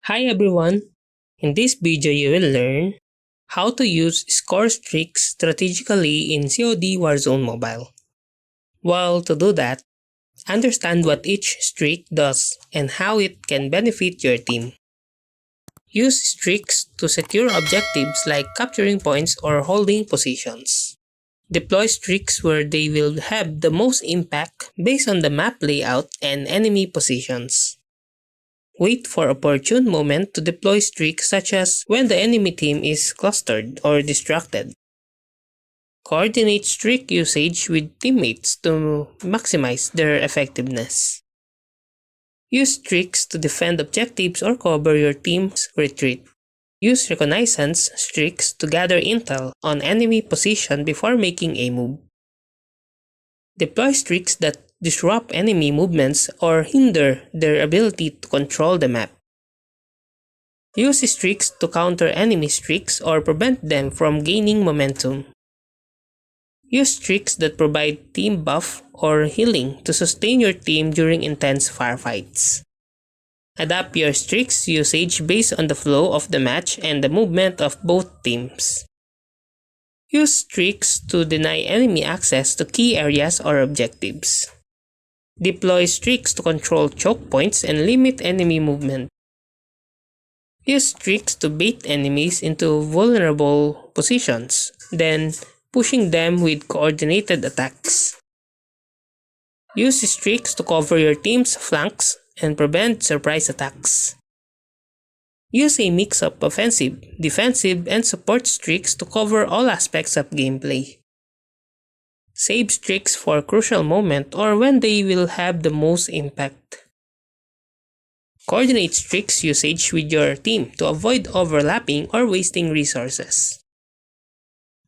Hi everyone! In this video you will learn how to use score streaks strategically in COD Warzone Mobile. Well, to do that, understand what each streak does and how it can benefit your team. Use streaks to secure objectives like capturing points or holding positions. Deploy streaks where they will have the most impact based on the map layout and enemy positions. Wait for opportune moment to deploy streaks such as when the enemy team is clustered or distracted. Coordinate streak usage with teammates to maximize their effectiveness. Use streaks to defend objectives or cover your team's retreat. Use reconnaissance streaks to gather intel on enemy position before making a move. Deploy streaks that disrupt enemy movements or hinder their ability to control the map. Use streaks to counter enemy streaks or prevent them from gaining momentum. Use streaks that provide team buff or healing to sustain your team during intense firefights. Adapt your streaks usage based on the flow of the match and the movement of both teams. Use streaks to deny enemy access to key areas or objectives. Deploy streaks to control choke points and limit enemy movement. Use streaks to bait enemies into vulnerable positions, then pushing them with coordinated attacks. Use streaks to cover your team's flanks and prevent surprise attacks. Use a mix of offensive, defensive, and support streaks to cover all aspects of gameplay. Save streaks for crucial moments or when they will have the most impact. Coordinate streaks usage with your team to avoid overlapping or wasting resources.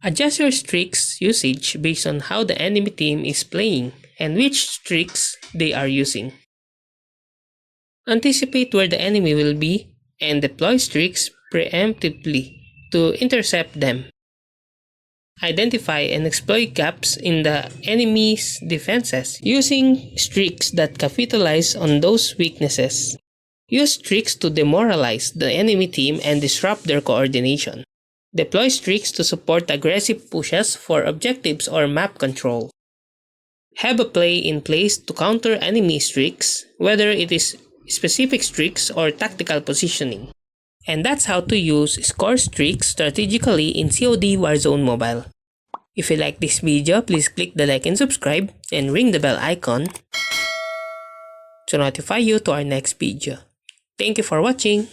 Adjust your streaks usage based on how the enemy team is playing and which streaks they are using. Anticipate where the enemy will be and deploy streaks preemptively to intercept them. Identify and exploit gaps in the enemy's defenses using streaks that capitalize on those weaknesses. Use streaks to demoralize the enemy team and disrupt their coordination. Deploy streaks to support aggressive pushes for objectives or map control. Have a play in place to counter enemy streaks, whether it is specific streaks or tactical positioning. And that's how to use score streaks strategically in COD Warzone Mobile. If you like this video, please click the like and subscribe and ring the bell icon to notify you to our next video. Thank you for watching.